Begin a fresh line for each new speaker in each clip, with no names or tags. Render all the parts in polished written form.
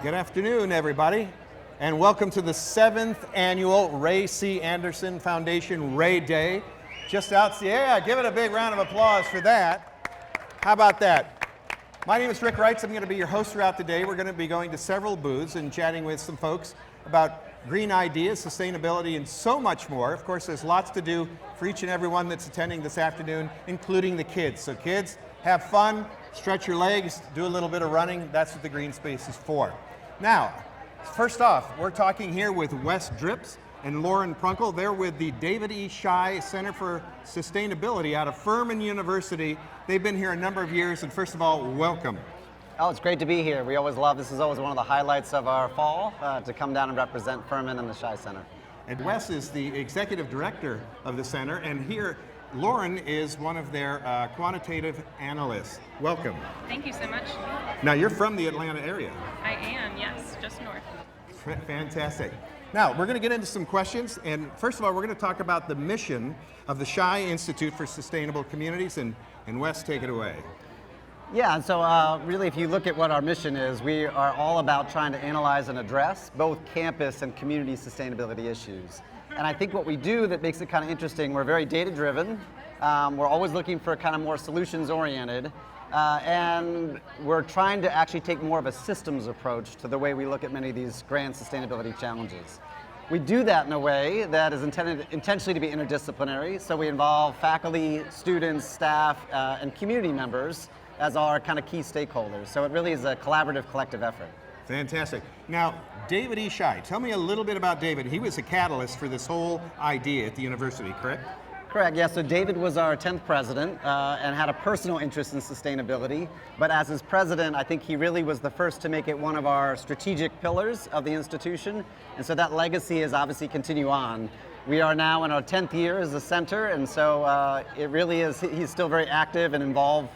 Good afternoon, everybody, and welcome to the 7th annual Ray C. Anderson Foundation RayDay. Yeah, give it a big round of applause for that. How about that? My name is Rick Reitz. I'm going to be your host throughout the day. We're going to be going to several booths and chatting with some folks about green ideas, sustainability, and so much more. Of course, there's lots to do for each and every one that's attending this afternoon, including the kids. So kids, have fun, stretch your legs, do a little bit of running. That's what the green space is for. Now, first off, we're talking here with Wes Drips and Lauren Prunkel. They're with the David E. Shi Center for Sustainability out of Furman University. They've been here a number of years, and first of all, welcome.
Oh, it's great to be here. We always love, this is always one of the highlights of our fall, to come down and represent Furman and the Shi Center.
And Wes is the executive director of the center, and here, Lauren is one of their quantitative analysts. Welcome.
Thank you so much.
Now, you're from the Atlanta area.
I am, yes, just north.
Fantastic. Now, we're going to get into some questions, and first of all, we're going to talk about the mission of the Shi Institute for Sustainable Communities, and Wes, take it away.
Yeah, and so really if you look at what our mission is, we are all about trying to analyze and address both campus and community sustainability issues. And I think what we do that makes it kind of interesting, we're very data-driven, we're always looking for kind of more solutions-oriented, and we're trying to actually take more of a systems approach to the way we look at many of these grand sustainability challenges. We do that in a way that is intended intentionally to be interdisciplinary, so we involve faculty, students, staff, and community members as our kind of key stakeholders. So it really is a collaborative, collective effort.
Fantastic. Now, David E. Shi, tell me a little bit about David. He was a catalyst for this whole idea at the university, correct?
Correct, yeah, so David was our 10th president and had a personal interest in sustainability, but as his president, I think he really was the first to make it one of our strategic pillars of the institution, and so that legacy is obviously continue on. We are now in our 10th year as a center, and so it really is, he's still very active and involved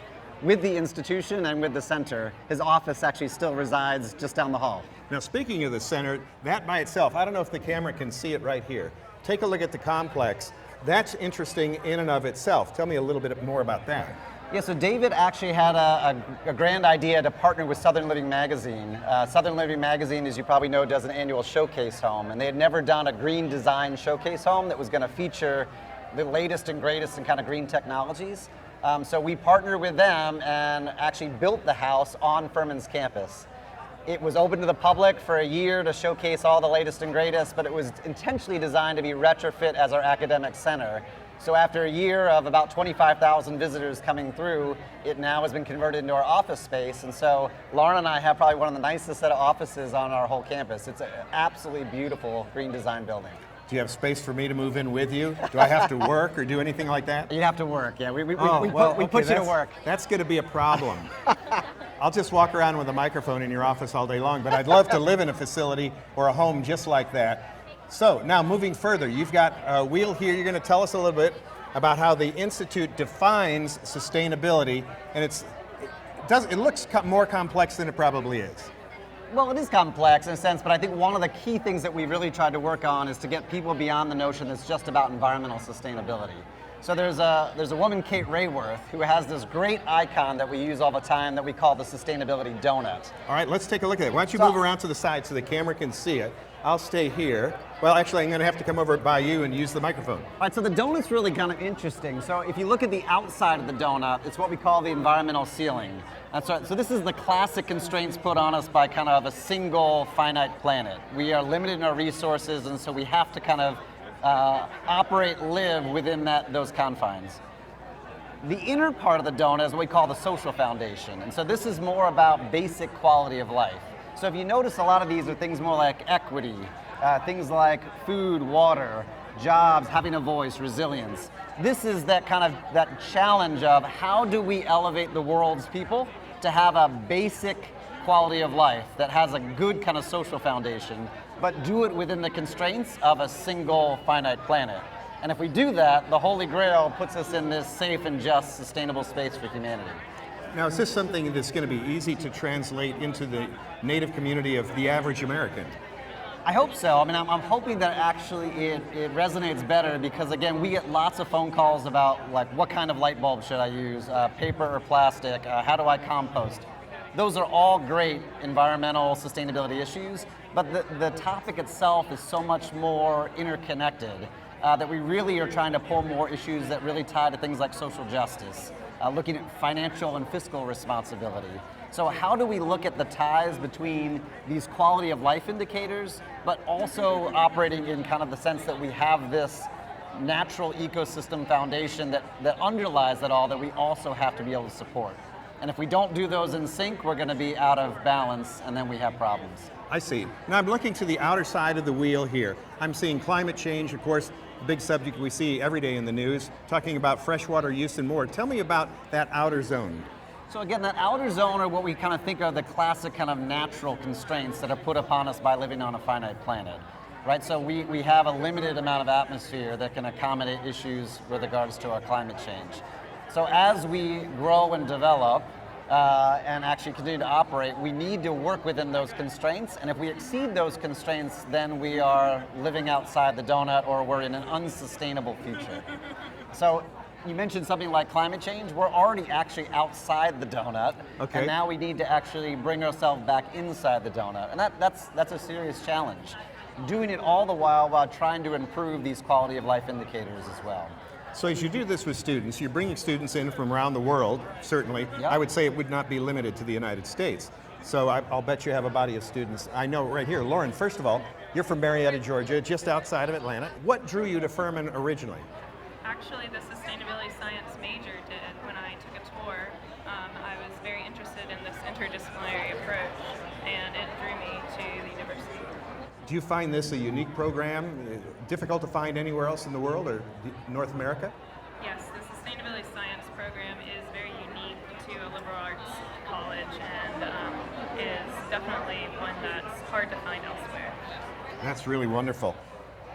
with the institution and with the center. His office actually still resides just down the hall.
Now, speaking of the center, that by itself, I don't know if the camera can see it right here. Take a look at the complex. That's interesting in and of itself. Tell me a little bit more about that.
Yeah, so David actually had a grand idea to partner with Southern Living Magazine. Southern Living Magazine, as you probably know, does an annual showcase home, and they had never done a green design showcase home that was going to feature the latest and greatest in kind of green technologies. So we partnered with them and actually built the house on Furman's campus. It was open to the public for a year to showcase all the latest and greatest, but it was intentionally designed to be retrofit as our academic center. So after a year of about 25,000 visitors coming through, it now has been converted into our office space. And so Lauren and I have probably one of the nicest set of offices on our whole campus. It's an absolutely beautiful green design building.
Do you have space for me to move in with you? Do I have to work or do anything like that?
You'd have to work, yeah. We put you to work.
That's going to be a problem. I'll just walk around with a microphone in your office all day long, but I'd love to live in a facility or a home just like that. So now moving further, you've got a wheel here. You're going to tell us a little bit about how the Institute defines sustainability, and it looks more complex than it probably is.
Well, it is complex in a sense, but I think one of the key things that we've really tried to work on is to get people beyond the notion that it's just about environmental sustainability. So there's a woman, Kate Rayworth, who has this great icon that we use all the time that we call the sustainability donut.
All right, let's take a look at it. Why don't you move around to the side so the camera can see it. I'll stay here. Well, actually, I'm going to have to come over by you and use the microphone.
All right, so the donut's really kind of interesting. So if you look at the outside of the donut, it's what we call the environmental ceiling. That's right. So this is the classic constraints put on us by kind of a single finite planet. We are limited in our resources, and so we have to kind of operate, live within those confines. The inner part of the donut is what we call the social foundation. And so this is more about basic quality of life. So if you notice, a lot of these are things more like equity, things like food, water, jobs, having a voice, resilience. This is that challenge of how do we elevate the world's people to have a basic quality of life that has a good kind of social foundation, but do it within the constraints of a single finite planet. And if we do that, the Holy Grail puts us in this safe and just sustainable space for humanity.
Now, is this something that's going to be easy to translate into the native community of the average American?
I hope so. I mean, I'm hoping that actually it resonates better because, again, we get lots of phone calls about, like, what kind of light bulb should I use, paper or plastic, how do I compost? Those are all great environmental sustainability issues, but the topic itself is so much more interconnected that we really are trying to pull more issues that really tie to things like social justice, looking at financial and fiscal responsibility. So how do we look at the ties between these quality of life indicators, but also operating in kind of the sense that we have this natural ecosystem foundation that underlies it all, that we also have to be able to support. And if we don't do those in sync, we're going to be out of balance, and then we have problems.
I see. Now I'm looking to the outer side of the wheel here. I'm seeing climate change, of course, a big subject we see every day in the news, talking about freshwater use and more. Tell me about that outer zone.
So again, that outer zone are what we kind of think are the classic kind of natural constraints that are put upon us by living on a finite planet. Right, so we have a limited amount of atmosphere that can accommodate issues with regards to our climate change. So as we grow and develop and actually continue to operate, we need to work within those constraints, and if we exceed those constraints, then we are living outside the donut, or we're in an unsustainable future. So you mentioned something like climate change. We're already actually outside the donut,
okay.
And now we need to actually bring ourselves back inside the donut, and that's a serious challenge. Doing it all the while trying to improve these quality of life indicators as well.
So as you do this with students, you're bringing students in from around the world, certainly.
Yep.
I would say it would not be limited to the United States. So I'll bet you have a body of students. I know right here, Lauren, first of all, you're from Marietta, Georgia, just outside of Atlanta. What drew you to Furman originally?
Actually, the sustainability science major did when I took a tour. I was very interested in this interdisciplinary approach, and it drew me to the university.
Do you find this a unique program, difficult to find anywhere else in the world or North America?
Yes, the sustainability science program is very unique to a liberal arts college, and is definitely one that's hard to find elsewhere.
That's really wonderful.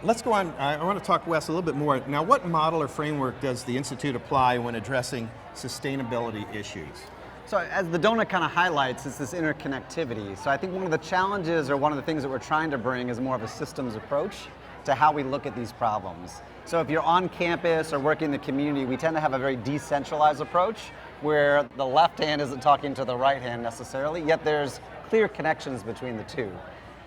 Let's go on. I want to talk, Wes, a little bit more. Now, what model or framework does the Institute apply when addressing sustainability issues?
So as the donut kind of highlights, it's this interconnectivity. So I think one of the challenges, or one of the things that we're trying to bring, is more of a systems approach to how we look at these problems. So if you're on campus or working in the community, we tend to have a very decentralized approach where the left hand isn't talking to the right hand necessarily, yet there's clear connections between the two.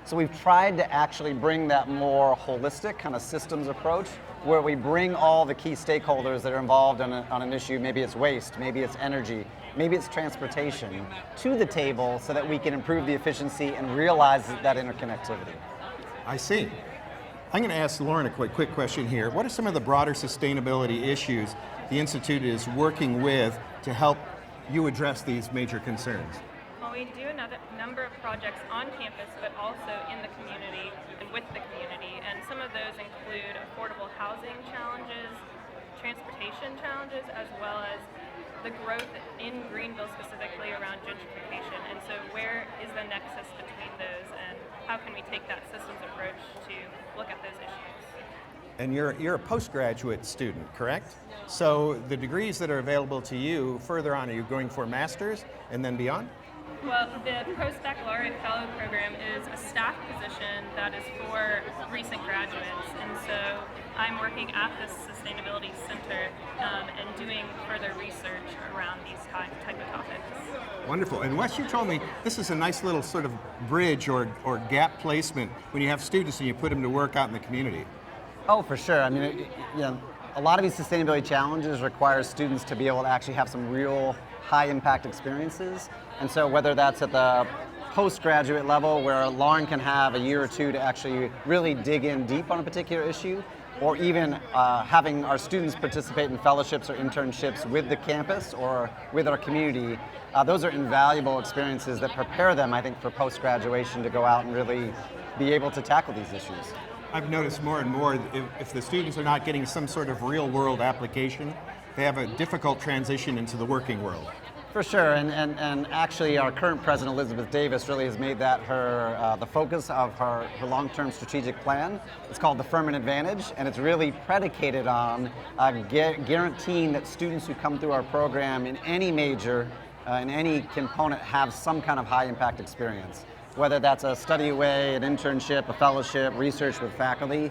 So we've tried to actually bring that more holistic kind of systems approach where we bring all the key stakeholders that are involved on an issue, maybe it's waste, maybe it's energy, maybe it's transportation, to the table so that we can improve the efficiency and realize that interconnectivity.
I see. I'm going to ask Lauren a quick question here. What are some of the broader sustainability issues the Institute is working with to help you address these major concerns?
Well, we do another number of projects on campus, but also in the community and with the community, and some of those include affordable housing challenges, transportation challenges, as well as the growth in Greenville specifically around gentrification. And so where is the nexus between those, and how can we take that systems approach to look at those issues?
And you're a postgraduate student, correct? So the degrees that are available to you further on, are you going for master's and then beyond?
Well, the Post-Baccalaureate Fellow Program is a staff position that is for recent graduates, and so I'm working at the Sustainability Center and doing further research around these type of topics.
Wonderful. And Wes, you told me this is a nice little sort of bridge or gap placement when you have students and you put them to work out in the community.
Oh, for sure. I mean, a lot of these sustainability challenges require students to be able to actually have some real high impact experiences. And so whether that's at the postgraduate level where Lauren can have a year or two to actually really dig in deep on a particular issue, or even having our students participate in fellowships or internships with the campus or with our community, those are invaluable experiences that prepare them, I think, for post-graduation to go out and really be able to tackle these issues.
I've noticed more and more if the students are not getting some sort of real world application, they have a difficult transition into the working world.
For sure, and actually our current president, Elizabeth Davis, really has made that the focus of her long-term strategic plan. It's called the Furman Advantage, and it's really predicated on guaranteeing that students who come through our program in any major, in any component, have some kind of high impact experience. Whether that's a study away, an internship, a fellowship, research with faculty.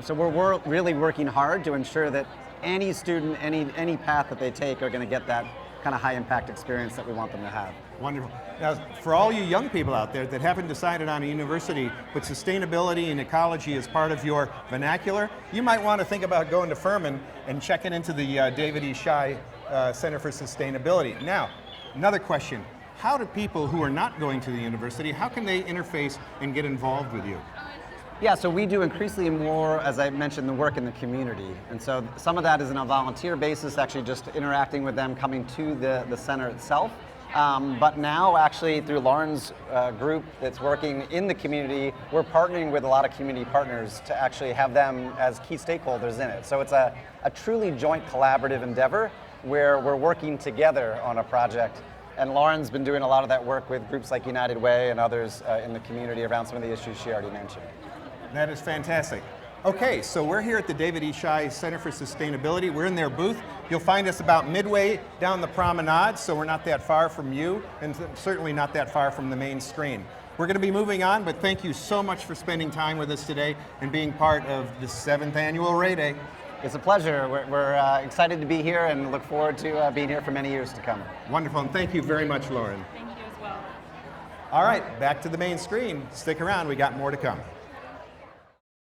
So we're really working hard to ensure that any student, any path that they take are going to get that kind of high impact experience that we want them to have.
Wonderful. Now, for all you young people out there that haven't decided on a university, but sustainability and ecology is part of your vernacular, you might want to think about going to Furman and checking into the David E. Shi Center for Sustainability. Now, another question. How do people who are not going to the university, how can they interface and get involved with you?
Yeah, so we do increasingly more, as I mentioned, the work in the community. And so some of that is on a volunteer basis, actually just interacting with them, coming to the center itself. But now, actually, through Lauren's group that's working in the community, we're partnering with a lot of community partners to actually have them as key stakeholders in it. So it's a truly joint collaborative endeavor where we're working together on a project. And Lauren's been doing a lot of that work with groups like United Way and others in the community around some of the issues she already mentioned.
That is fantastic. Okay, so we're here at the David E. Shi Center for Sustainability. We're in their booth. You'll find us about midway down the promenade, so we're not that far from you, and certainly not that far from the main screen. We're going to be moving on, but thank you so much for spending time with us today and being part of the 7th annual RayDay.
It's a pleasure. We're excited to be here and look forward to being here for many years to come.
Wonderful, and thank you very much, Lauren.
Thank you as well.
All right, back to the main screen. Stick around, we got more to come.